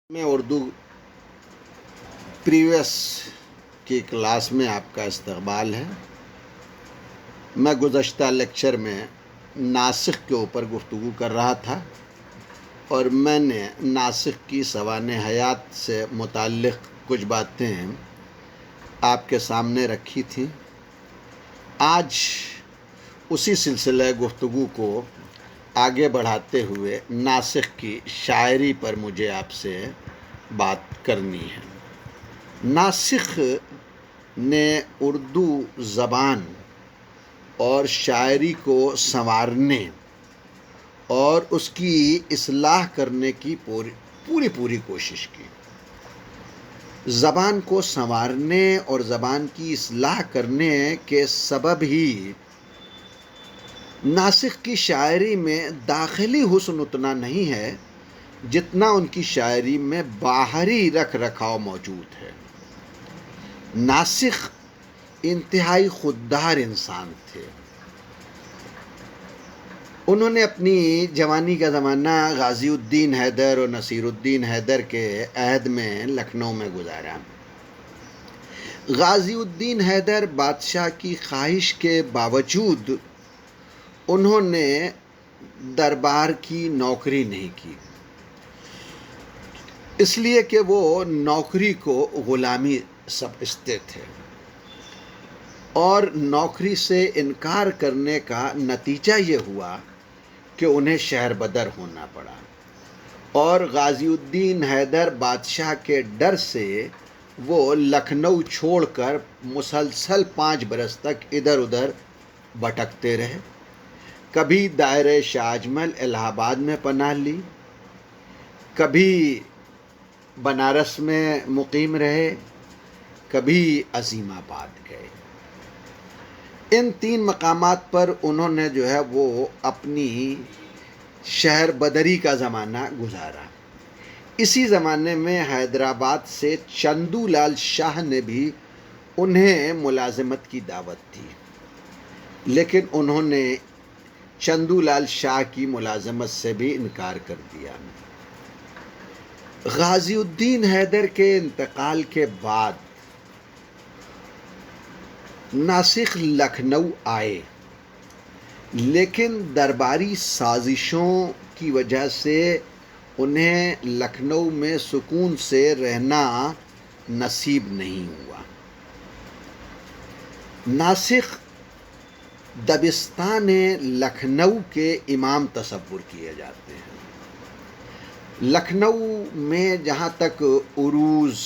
میں اردو پریویس کی کلاس میں آپ کا استقبال ہے۔ میں گزشتہ لیکچر میں ناسخ کے اوپر گفتگو کر رہا تھا اور میں نے ناسخ کی سوانح حیات سے متعلق کچھ باتیں آپ کے سامنے رکھی تھیں۔ آج اسی سلسلہ گفتگو کو آگے بڑھاتے ہوئے ناسخ کی شاعری پر مجھے آپ سے بات کرنی ہے۔ ناسخ نے اردو زبان اور شاعری کو سنوارنے اور اس کی اصلاح کرنے کی پوری کوشش کی۔ زبان کو سنوارنے اور زبان کی اصلاح کرنے کے سبب ہی ناسخ کی شاعری میں داخلی حسن اتنا نہیں ہے جتنا ان کی شاعری میں باہری رکھ رکھاؤ موجود ہے۔ ناسخ انتہائی خوددار انسان تھے۔ انہوں نے اپنی جوانی کا زمانہ غازی الدین حیدر اور نصیر الدین حیدر کے عہد میں لکھنؤ میں گزارا۔ غازی الدین حیدر بادشاہ کی خواہش کے باوجود انہوں نے دربار کی نوکری نہیں کی، اس لیے کہ وہ نوکری کو غلامی سمجھتے تھے اور نوکری سے انکار کرنے کا نتیجہ یہ ہوا کہ انہیں شہر بدر ہونا پڑا، اور غازی الدین حیدر بادشاہ کے ڈر سے وہ لکھنؤ چھوڑ کر مسلسل 5 برس تک ادھر ادھر بھٹکتے رہے۔ کبھی دائرہ شاہ اجمل الہ آباد میں پناہ لی، کبھی بنارس میں مقیم رہے، کبھی عظیم آباد گئے۔ ان 3 مقامات پر انہوں نے وہ اپنی شہر بدری کا زمانہ گزارا۔ اسی زمانے میں حیدرآباد سے چندو لال شاہ نے بھی انہیں ملازمت کی دعوت دی، لیکن انہوں نے چندو لال شاہ کی ملازمت سے بھی انکار کر دیا۔ غازی الدین حیدر کے انتقال کے بعد ناسخ لکھنؤ آئے، لیکن درباری سازشوں کی وجہ سے انہیں لکھنؤ میں سکون سے رہنا نصیب نہیں ہوا۔ ناسخ دبستان لکھنؤ کے امام تصور کیے جاتے ہیں۔ لکھنؤ میں جہاں تک عروض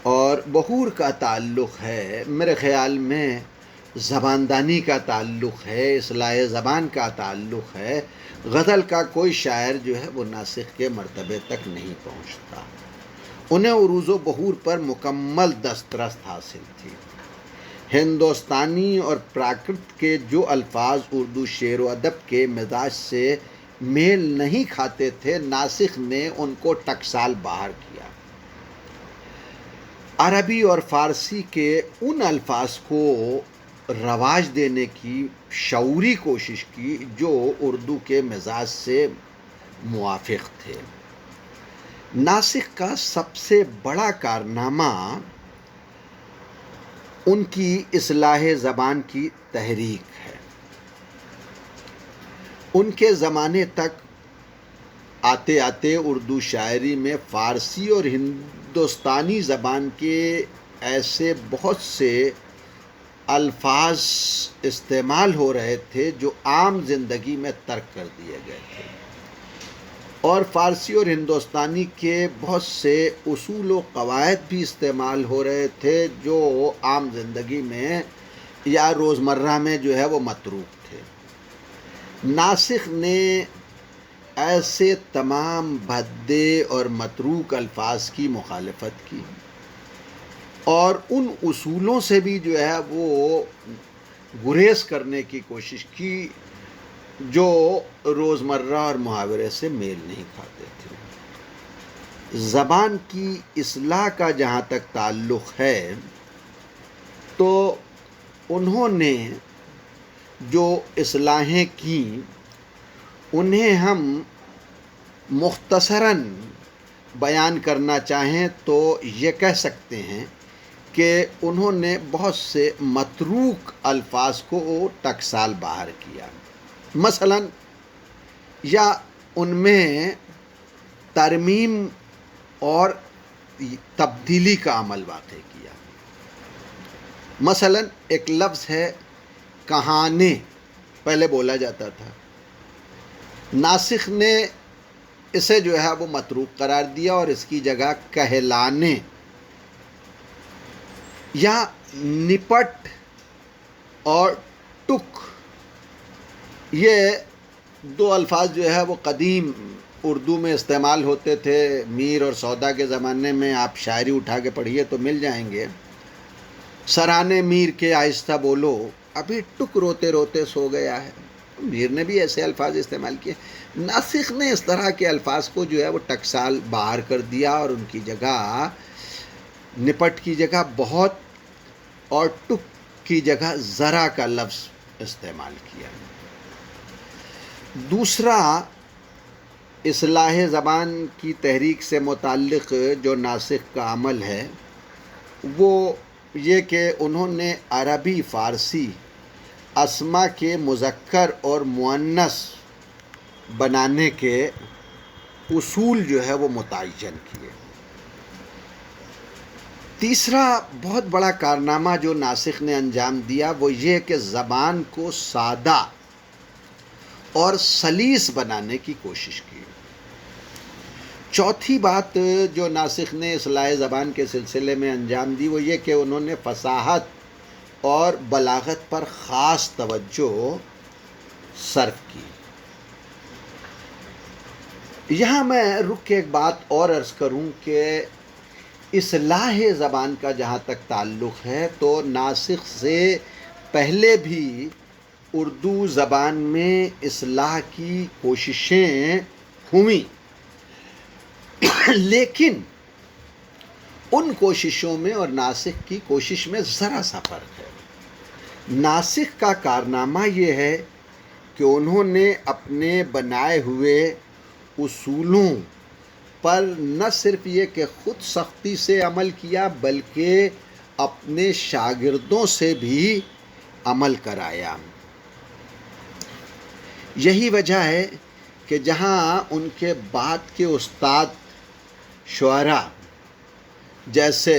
اور بحور کا تعلق ہے، میرے خیال میں زباندانی کا تعلق ہے، اصلاح زبان کا تعلق ہے، غزل کا کوئی شاعر وہ ناسخ کے مرتبے تک نہیں پہنچتا۔ انہیں عروض و بحور پر مکمل دسترست حاصل تھی۔ ہندوستانی اور پراکرت کے جو الفاظ اردو شعر و ادب کے مزاج سے میل نہیں کھاتے تھے، ناسخ نے ان کو ٹکسال باہر کیا۔ عربی اور فارسی کے ان الفاظ کو رواج دینے کی شعوری کوشش کی جو اردو کے مزاج سے موافق تھے۔ ناسخ کا سب سے بڑا کارنامہ ان کی اصلاح زبان کی تحریک ہے۔ ان کے زمانے تک آتے آتے اردو شاعری میں فارسی اور ہندوستانی زبان کے ایسے بہت سے الفاظ استعمال ہو رہے تھے جو عام زندگی میں ترک کر دیے گئے تھے، اور فارسی اور ہندوستانی کے بہت سے اصول و قواعد بھی استعمال ہو رہے تھے جو عام زندگی میں یا روزمرہ میں وہ متروک تھے۔ ناسخ نے ایسے تمام بھدے اور متروک الفاظ کی مخالفت کی اور ان اصولوں سے بھی وہ گریز کرنے کی کوشش کی جو روزمرہ اور محاورے سے میل نہیں کھاتے تھے۔ زبان کی اصلاح کا جہاں تک تعلق ہے تو انہوں نے جو اصلاحیں کیں انہیں ہم مختصراً بیان کرنا چاہیں تو یہ کہہ سکتے ہیں کہ انہوں نے بہت سے متروک الفاظ کو ٹکسال باہر کیا، مثلا یا ان میں ترمیم اور تبدیلی کا عمل واقع کیا۔ مثلا ایک لفظ ہے کہانے، پہلے بولا جاتا تھا، ناسخ نے اسے جو ہے وہ متروک قرار دیا اور اس کی جگہ کہلانے، یا نپٹ اور ٹک، یہ دو الفاظ جو ہے وہ قدیم اردو میں استعمال ہوتے تھے۔ میر اور سودا کے زمانے میں آپ شاعری اٹھا کے پڑھیے تو مل جائیں گے۔ سرانے میر کے آہستہ بولو، ابھی ٹک روتے روتے سو گیا ہے۔ میر نے بھی ایسے الفاظ استعمال کیے۔ ناسخ نے اس طرح کے الفاظ کو جو ہے وہ ٹکسال باہر کر دیا اور ان کی جگہ نپٹ کی جگہ بہت اور ٹک کی جگہ ذرا کا لفظ استعمال کیا۔ دوسرا اصلاح زبان کی تحریک سے متعلق جو ناسخ کا عمل ہے وہ یہ کہ انہوں نے عربی فارسی اسما کے مذکر اور مؤنث بنانے کے اصول جو ہے وہ متعین کیے۔ تیسرا بہت بڑا کارنامہ جو ناسخ نے انجام دیا وہ یہ کہ زبان کو سادہ اور سلیس بنانے کی کوشش کی۔ چوتھی بات جو ناسخ نے اصلاح زبان کے سلسلے میں انجام دی وہ یہ کہ انہوں نے فصاحت اور بلاغت پر خاص توجہ صرف کی۔ یہاں میں رک کے ایک بات اور عرض کروں کہ اصلاح زبان کا جہاں تک تعلق ہے تو ناسخ سے پہلے بھی اردو زبان میں اصلاح کی کوششیں ہوئیں، لیکن ان کوششوں میں اور ناسخ کی کوشش میں ذرا سا فرق ہے۔ ناسخ کا کارنامہ یہ ہے کہ انہوں نے اپنے بنائے ہوئے اصولوں پر نہ صرف یہ کہ خود سختی سے عمل کیا بلکہ اپنے شاگردوں سے بھی عمل کرایا۔ یہی وجہ ہے کہ جہاں ان کے بعد کے استاد شعراء جیسے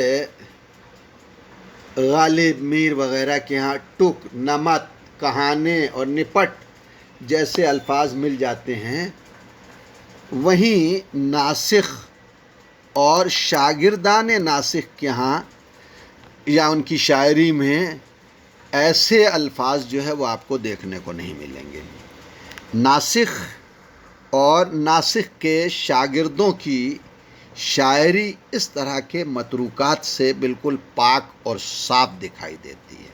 غالب میر وغیرہ کے ہاں ٹک، نمت، کہانے اور نپٹ جیسے الفاظ مل جاتے ہیں، وہیں ناسخ اور شاگردان ناسخ کے ہاں یا ان کی شاعری میں ایسے الفاظ جو ہے وہ آپ کو دیکھنے کو نہیں ملیں گے۔ ناسخ اور ناسخ کے شاگردوں کی شاعری اس طرح کے متروکات سے بالکل پاک اور صاف دکھائی دیتی ہے۔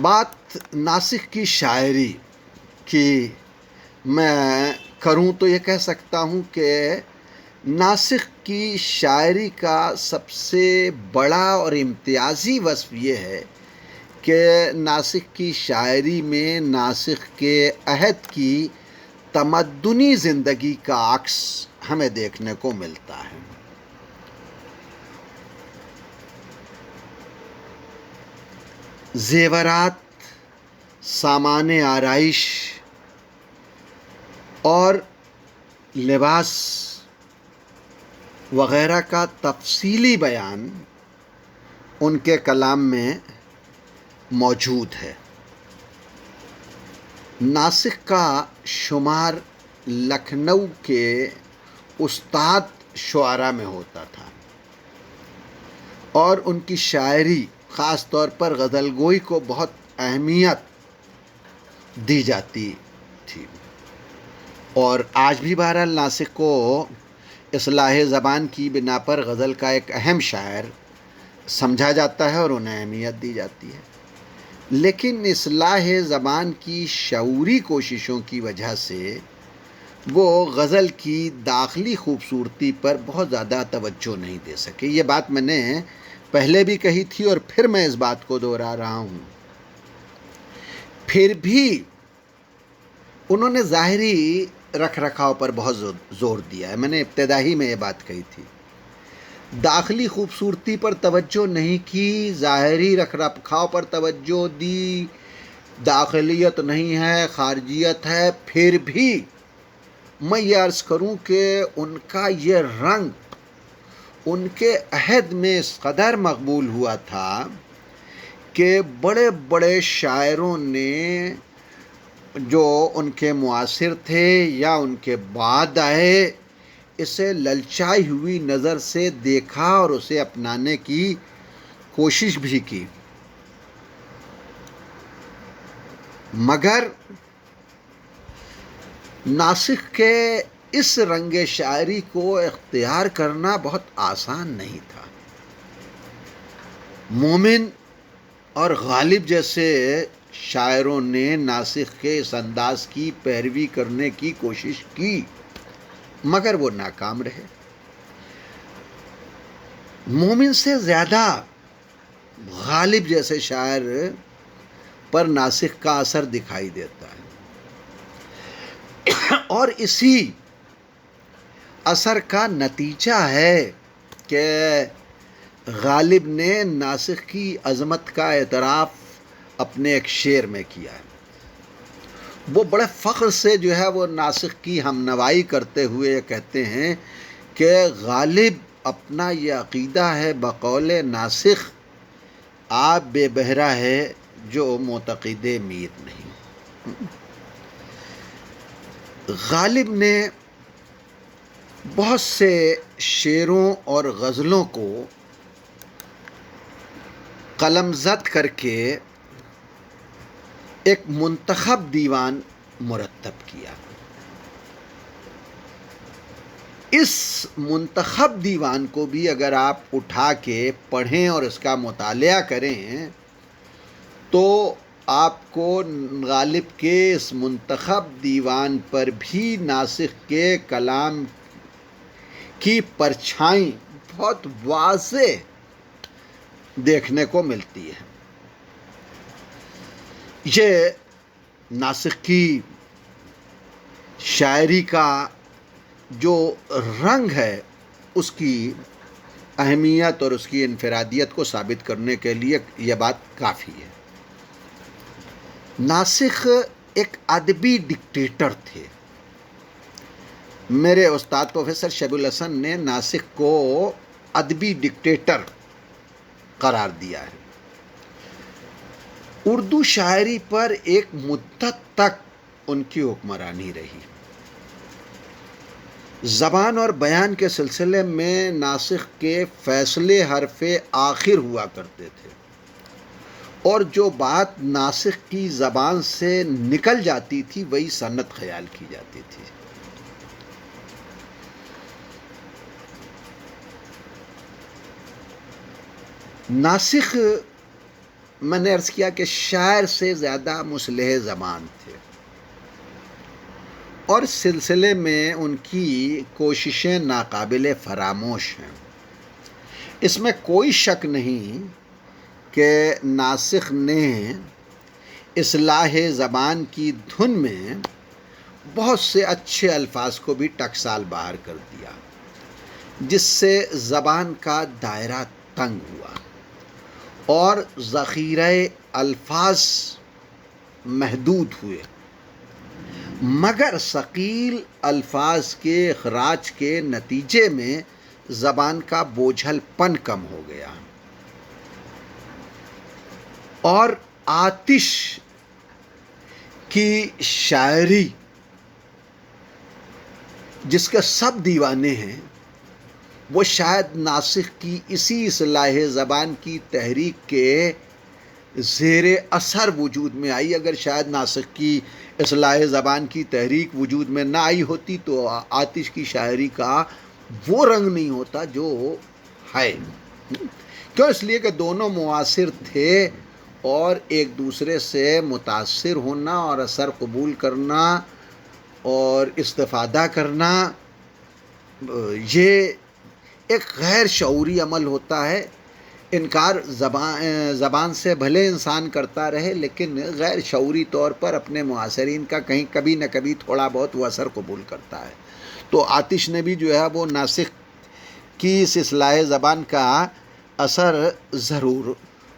بات ناسخ کی شاعری کی میں کروں تو یہ کہہ سکتا ہوں کہ ناسخ کی شاعری کا سب سے بڑا اور امتیازی وصف یہ ہے کہ ناسخ کی شاعری میں ناسخ کے عہد کی تمدنی زندگی کا عکس ہمیں دیکھنے کو ملتا ہے۔ زیورات، سامان آرائش اور لباس وغیرہ کا تفصیلی بیان ان کے کلام میں موجود ہے۔ ناسخ کا شمار لکھنؤ کے استاد شعراء میں ہوتا تھا اور ان کی شاعری خاص طور پر غزل گوئی کو بہت اہمیت دی جاتی تھی، اور آج بھی بہرحال ناسخ کو اصلاح زبان کی بنا پر غزل کا ایک اہم شاعر سمجھا جاتا ہے اور انہیں اہمیت دی جاتی ہے، لیکن اصلاح زبان کی شعوری کوششوں کی وجہ سے وہ غزل کی داخلی خوبصورتی پر بہت زیادہ توجہ نہیں دے سکے۔ یہ بات میں نے پہلے بھی کہی تھی اور پھر میں اس بات کو دہرا رہا ہوں۔ پھر بھی انہوں نے ظاہری رکھ رکھاؤ پر بہت زور دیا ہے. میں نے ابتدائی میں یہ بات کہی تھی. داخلی خوبصورتی پر توجہ نہیں کی، ظاہری رکھ رکھاؤ پر توجہ دی. داخلیت نہیں ہے، خارجیت ہے. پھر بھی میں یہ عرض کروں کہ ان کا یہ رنگ ان کے عہد میں اس قدر مقبول ہوا تھا کہ بڑے بڑے شاعروں نے جو ان کے معاصر تھے یا ان کے بعد آئے، اسے للچائی ہوئی نظر سے دیکھا اور اسے اپنانے کی کوشش بھی کی. مگر ناسخ کے اس رنگ شاعری کو اختیار کرنا بہت آسان نہیں تھا. مومن اور غالب جیسے شاعروں نے ناسخ کے اس انداز کی پیروی کرنے کی کوشش کی، مگر وہ ناکام رہے. مومن سے زیادہ غالب جیسے شاعر پر ناسخ کا اثر دکھائی دیتا ہے، اور اسی اثر کا نتیجہ ہے کہ غالب نے ناسخ کی عظمت کا اعتراف اپنے ایک شعر میں کیا ہے. وہ بڑے فخر سے جو ہے وہ ناسخ کی ہمنوائی کرتے ہوئے کہتے ہیں کہ غالب اپنا یہ عقیدہ ہے بقول ناسخ، آپ بے بہرہ ہے جو معتقد میر نہیں. غالب نے بہت سے شعروں اور غزلوں کو قلم زد کر کے ایک منتخب دیوان مرتب کیا. اس منتخب دیوان کو بھی اگر آپ اٹھا کے پڑھیں اور اس کا مطالعہ کریں تو آپ کو غالب کے اس منتخب دیوان پر بھی ناسخ کے کلام کی پرچھائی بہت واضح دیکھنے کو ملتی ہے. یہ ناسخ کی شاعری کا جو رنگ ہے اس کی اہمیت اور اس کی انفرادیت کو ثابت کرنے کے لیے یہ بات کافی ہے. ناسخ ایک ادبی ڈکٹیٹر تھے. میرے استاد پروفیسر شبیب الحسن نے ناسخ کو ادبی ڈکٹیٹر قرار دیا ہے. اردو شاعری پر ایک مدت تک ان کی حکمرانی رہی. زبان اور بیان کے سلسلے میں ناسخ کے فیصلے حرف آخر ہوا کرتے تھے، اور جو بات ناسخ کی زبان سے نکل جاتی تھی وہی سنت خیال کی جاتی تھی. ناسخ میں نے عرض کیا کہ شاعر سے زیادہ مصلح زبان تھے، اور سلسلے میں ان کی کوششیں ناقابل فراموش ہیں. اس میں کوئی شک نہیں کہ ناسخ نے اصلاح زبان کی دھن میں بہت سے اچھے الفاظ کو بھی ٹکسال باہر کر دیا، جس سے زبان کا دائرہ تنگ ہوا اور ذخیرہ الفاظ محدود ہوئے. مگر ثقیل الفاظ کے اخراج کے نتیجے میں زبان کا بوجھل پن کم ہو گیا، اور آتش کی شاعری جس کے سب دیوانے ہیں وہ شاید ناسخ کی اسی اصلاح زبان کی تحریک کے زیر اثر وجود میں آئی. اگر شاید ناسخ کی اصلاح زبان کی تحریک وجود میں نہ آئی ہوتی تو آتش کی شاعری کا وہ رنگ نہیں ہوتا جو ہے. کیوں؟ اس لیے کہ دونوں معاصر تھے، اور ایک دوسرے سے متاثر ہونا اور اثر قبول کرنا اور استفادہ کرنا یہ ایک غیر شعوری عمل ہوتا ہے. انکار زبان سے بھلے انسان کرتا رہے، لیکن غیر شعوری طور پر اپنے معاصرین کا کبھی نہ کبھی تھوڑا بہت وہ اثر قبول کرتا ہے۔ تو آتش نے بھی جو ہے وہ ناسخ کی اس اصلاح زبان کا اثر ضرور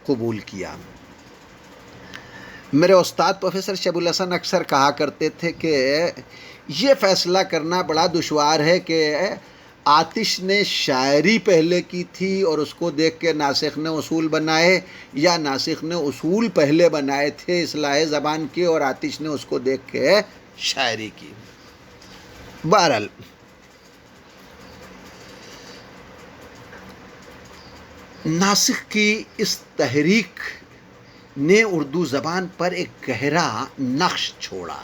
قبول کیا۔ میرے استاد پروفیسر شیب الحسن اکثر کہا کرتے تھے کہ یہ فیصلہ کرنا بڑا دشوار ہے کہ آتش نے شاعری پہلے کی تھی اور اس کو دیکھ کے ناسخ نے اصول بنائے، یا ناسخ نے اصول پہلے بنائے تھے اصلاح زبان کے اور آتش نے اس کو دیکھ کے شاعری کی۔ بہرحال ناسخ کی اس تحریک نے اردو زبان پر ایک گہرا نقش چھوڑا۔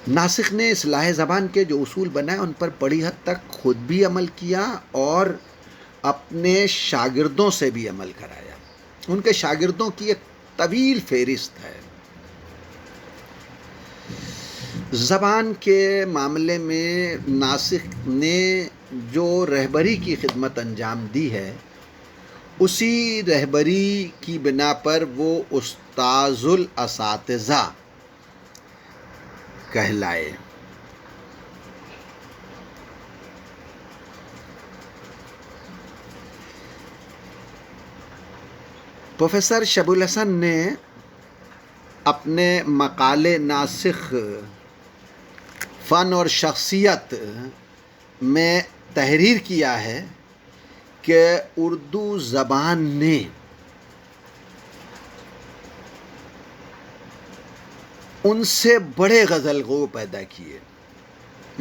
ناسخ نے اصلاح زبان کے جو اصول بنائے ان پر بڑی حد تک خود بھی عمل کیا اور اپنے شاگردوں سے بھی عمل کرایا۔ ان کے شاگردوں کی ایک طویل فہرست ہے۔ زبان کے معاملے میں ناسخ نے جو رہبری کی خدمت انجام دی ہے، اسی رہبری کی بنا پر وہ استاذ الاساتذہ کہلائے۔ پروفیسر شیب الحسن نے اپنے مقالے ناسخ فن اور شخصیت میں تحریر کیا ہے کہ اردو زبان نے ان سے بڑے غزل گو پیدا کیے،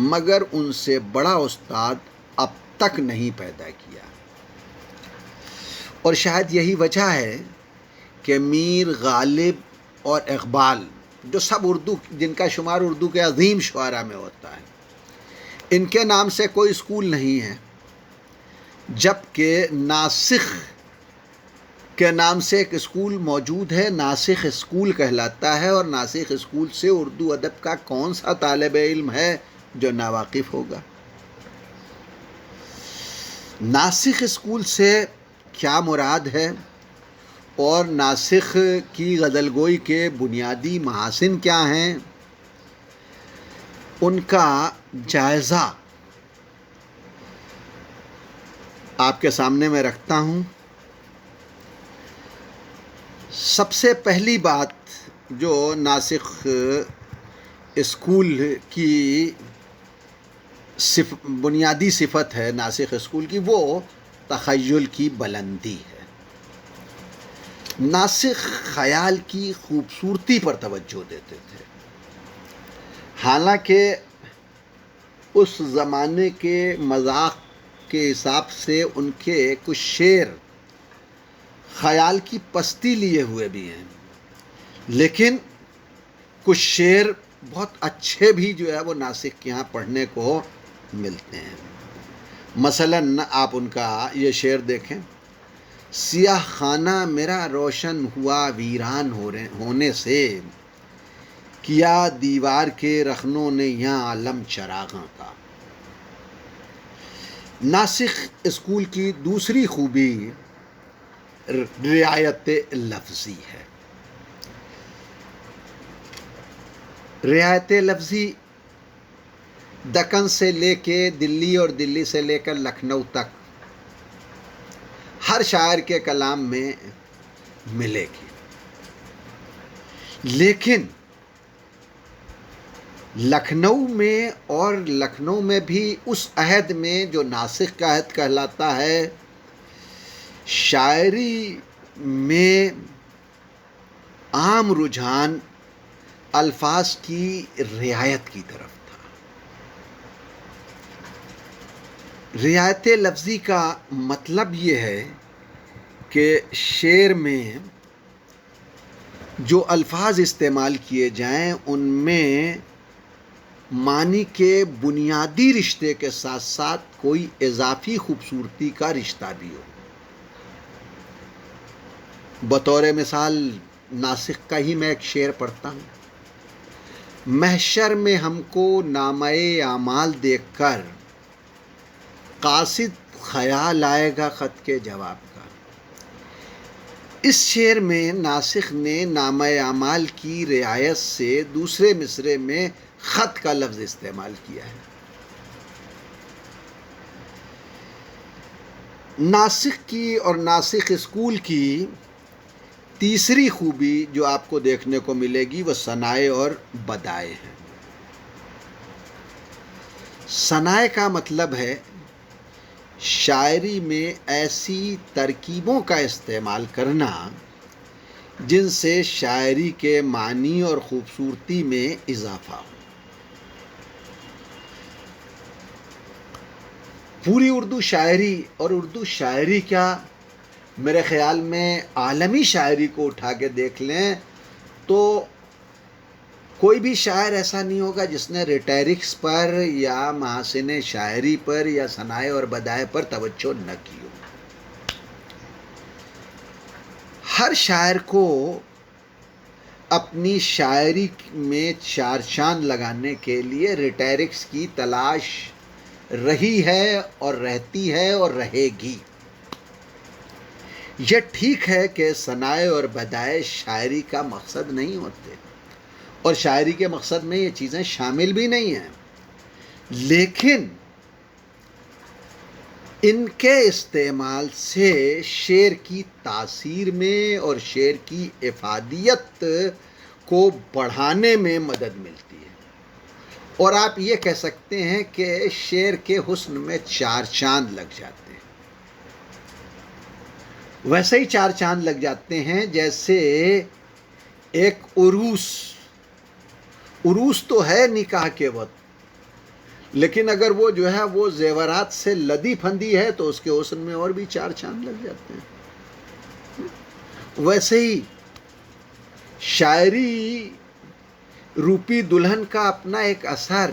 مگر ان سے بڑا استاد اب تک نہیں پیدا کیا۔ اور شاید یہی وجہ ہے کہ میر غالب اور اقبال، جو سب جن کا شمار اردو کے عظیم شعراء میں ہوتا ہے، ان کے نام سے کوئی اسکول نہیں ہے، جبکہ ناسخ کے نام سے ایک اسکول موجود ہے، ناسخ اسکول کہلاتا ہے، اور ناسخ اسکول سے اردو ادب کا کون سا طالب علم ہے جو ناواقف ہوگا؟ ناسخ اسکول سے کیا مراد ہے اور ناسخ کی غزل گوئی کے بنیادی محاسن کیا ہیں، ان کا جائزہ آپ کے سامنے میں رکھتا ہوں۔ سب سے پہلی بات جو ناسخ اسکول کی بنیادی صفت ہے ناسخ اسکول کی، وہ تخیل کی بلندی ہے۔ ناسخ خیال کی خوبصورتی پر توجہ دیتے تھے، حالانکہ اس زمانے کے مذاق کے حساب سے ان کے کچھ شعر خیال کی پستی لیے ہوئے بھی ہیں، لیکن کچھ شعر بہت اچھے بھی جو ہے وہ ناسخ کے یہاں پڑھنے کو ملتے ہیں۔ مثلاً آپ ان کا یہ شعر دیکھیں: سیاہ خانہ میرا روشن ہوا ویران ہونے سے، کیا دیوار کے رخنوں نے یہاں عالم چراغاں کا۔ ناسخ اسکول کی دوسری خوبی رعایت لفظی ہے۔ رعایت لفظی دکن سے لے کے دلی اور دلی سے لے کر لکھنؤ تک ہر شاعر کے کلام میں ملے گی، لیکن لکھنؤ میں، اور لکھنؤ میں بھی اس عہد میں جو ناسخ کا عہد کہلاتا ہے، شاعری میں عام رجحان الفاظ کی رعایت کی طرف تھا۔ رعایت لفظی کا مطلب یہ ہے کہ شعر میں جو الفاظ استعمال کیے جائیں ان میں معنی کے بنیادی رشتے کے ساتھ ساتھ کوئی اضافی خوبصورتی کا رشتہ بھی ہو۔ بطور مثال ناسخ کا ہی میں ایک شعر پڑھتا ہوں: محشر میں ہم کو نامۂ اعمال دیکھ کر قاصد خیال آئے گا خط کے جواب کا۔ اس شعر میں ناسخ نے نامہ اعمال کی رعایت سے دوسرے مصرعے میں خط کا لفظ استعمال کیا ہے۔ ناسخ کی اور ناسخ اسکول کی تیسری خوبی جو آپ کو دیکھنے کو ملے گی وہ ثنائے اور بدائے ہیں۔ ثنائے کا مطلب ہے شاعری میں ایسی ترکیبوں کا استعمال کرنا جن سے شاعری کے معنی اور خوبصورتی میں اضافہ ہو۔ پوری اردو شاعری اور اردو شاعری کیا، میرے خیال میں عالمی شاعری کو اٹھا کے دیکھ لیں تو کوئی بھی شاعر ایسا نہیں ہوگا جس نے ریٹیرکس پر یا محاسن شاعری پر یا ثنائے اور بدائے پر توجہ نہ کی ہو۔ ہر شاعر کو اپنی شاعری میں چار چاند لگانے کے لیے ریٹیرکس کی تلاش رہی ہے اور رہتی ہے اور رہے گی۔ یہ ٹھیک ہے کہ ثنائے اور بدائے شاعری کا مقصد نہیں ہوتے اور شاعری کے مقصد میں یہ چیزیں شامل بھی نہیں ہیں، لیکن ان کے استعمال سے شعر کی تاثیر میں اور شعر کی افادیت کو بڑھانے میں مدد ملتی ہے، اور آپ یہ کہہ سکتے ہیں کہ شعر کے حسن میں چار چاند لگ جاتے ہیں۔ ویسے ہی چار چاند لگ جاتے ہیں جیسے ایک عروس تو ہے نکاح کے وقت، لیکن اگر وہ جو ہے وہ زیورات سے لدی پھندی ہے تو اس کے حسن میں اور بھی چار چاند لگ جاتے ہیں۔ ویسے ہی شاعری روپی دلہن کا اپنا ایک اثر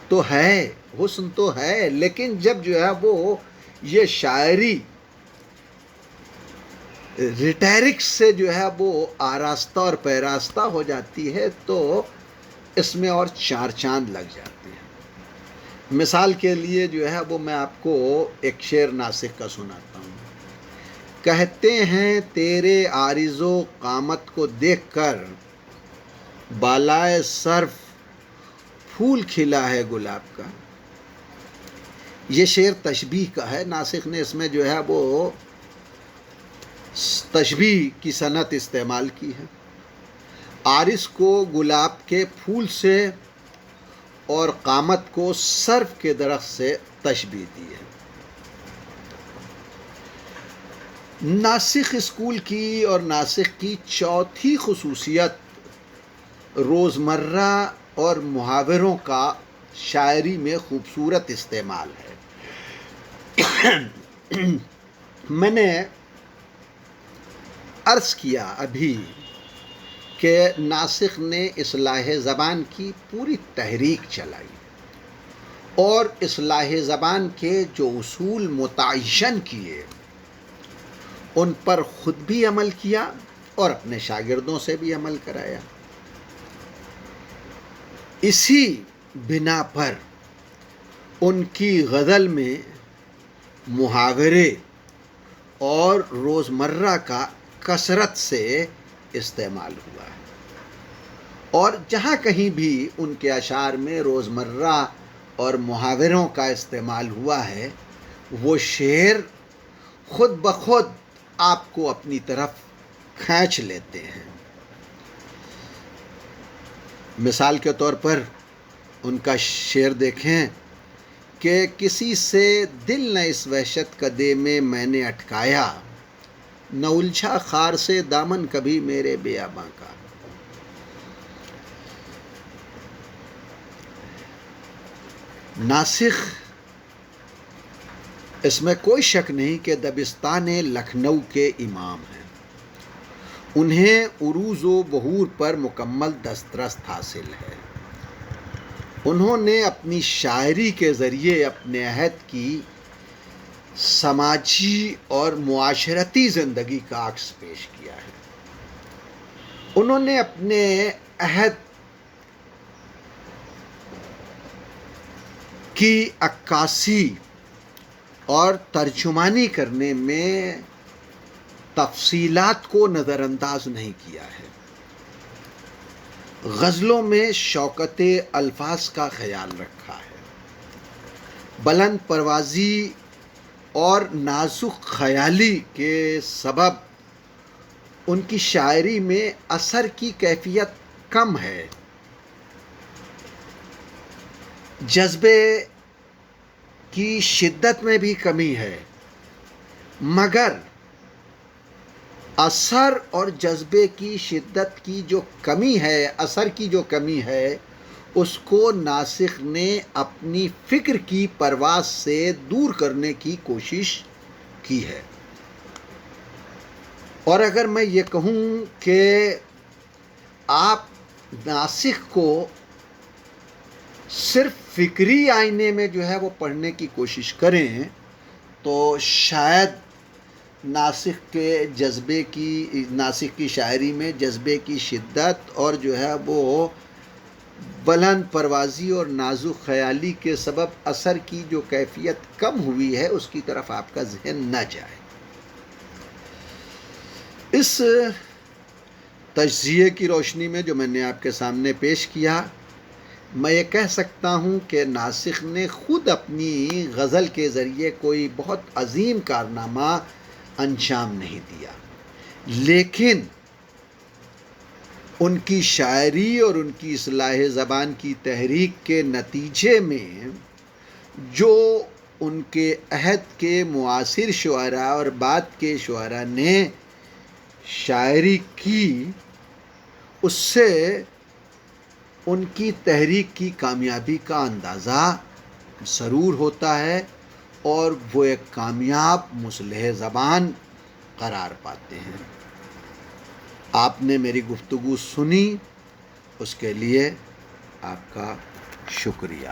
تو ہے، حسن تو ہے، لیکن جب جو ہے وہ یہ شاعری ریٹیرکس سے جو ہے وہ آراستہ اور پیراستہ ہو جاتی ہے تو اس میں اور چار چاند لگ جاتے ہیں۔ مثال کے لیے جو ہے وہ میں آپ کو ایک شعر ناسخ کا سناتا ہوں۔ کہتے ہیں تیرے عارض و قامت کو دیکھ کر بالائے سرف پھول کھلا ہے گلاب کا۔ یہ شعر تشبیہ کا ہے، ناسخ نے اس میں جو ہے وہ تشبیہ کی صنعت استعمال کی ہے۔ عارض کو گلاب کے پھول سے اور قامت کو سرف کے درخت سے تشبیہ دی ہے۔ ناسخ اسکول کی اور ناسخ کی چوتھی خصوصیت روزمرہ اور محاوروں کا شاعری میں خوبصورت استعمال ہے۔ میں نے عرض کیا ابھی کہ ناسخ نے اصلاح زبان کی پوری تحریک چلائی اور اصلاح زبان کے جو اصول متعین کیے ان پر خود بھی عمل کیا اور اپنے شاگردوں سے بھی عمل کرایا۔ اسی بنا پر ان کی غزل میں محاورے اور روزمرہ کا کثرت سے استعمال ہوا ہے، اور جہاں کہیں بھی ان کے اشعار میں روزمرہ اور محاوروں کا استعمال ہوا ہے وہ شعر خود بخود آپ کو اپنی طرف کھینچ لیتے ہیں۔ مثال کے طور پر ان کا شعر دیکھیں کہ کسی سے دل نہ اس وحشت کدے میں میں نے اٹکایا، نہ الجھا خار سے دامن کبھی میرے بیاباں کا۔ ناسخ اس میں کوئی شک نہیں کہ دبستان لکھنؤ کے امام ہیں، انہیں عروض و بحور پر مکمل دسترست حاصل ہے۔ انہوں نے اپنی شاعری کے ذریعے اپنے عہد کی سماجی اور معاشرتی زندگی کا عکس پیش کیا ہے۔ انہوں نے اپنے عہد کی عکاسی اور ترجمانی کرنے میں تفصیلات کو نظر انداز نہیں کیا ہے۔ غزلوں میں شوکت الفاظ کا خیال رکھا ہے، بلند پروازی اور نازک خیالی کے سبب ان کی شاعری میں اثر کی کیفیت کم ہے، جذبے کی شدت میں بھی کمی ہے، مگر اثر اور جذبے کی شدت کی جو کمی ہے، اثر کی جو کمی ہے، اس کو ناسخ نے اپنی فکر کی پرواز سے دور کرنے کی کوشش کی ہے۔ اور اگر میں یہ کہوں کہ آپ ناسخ کو صرف فکری آئینے میں جو ہے وہ پڑھنے کی کوشش کریں تو شاید ناسخ کی شاعری میں جذبے کی شدت اور جو ہے وہ بلند پروازی اور نازک خیالی کے سبب اثر کی جو کیفیت کم ہوئی ہے اس کی طرف آپ کا ذہن نہ جائے۔ اس تجزیے کی روشنی میں جو میں نے آپ کے سامنے پیش کیا، میں یہ کہہ سکتا ہوں کہ ناسخ نے خود اپنی غزل کے ذریعے کوئی بہت عظیم کارنامہ انجام نہیں دیا، لیکن ان کی شاعری اور ان کی اصلاح زبان کی تحریک کے نتیجے میں جو ان کے عہد کے معاصر شعراء اور بعد کے شعراء نے شاعری کی، اس سے ان کی تحریک کی کامیابی کا اندازہ ضرور ہوتا ہے اور وہ ایک کامیاب مصلح زبان قرار پاتے ہیں۔ آپ نے میری گفتگو سنی، اس کے لیے آپ کا شکریہ۔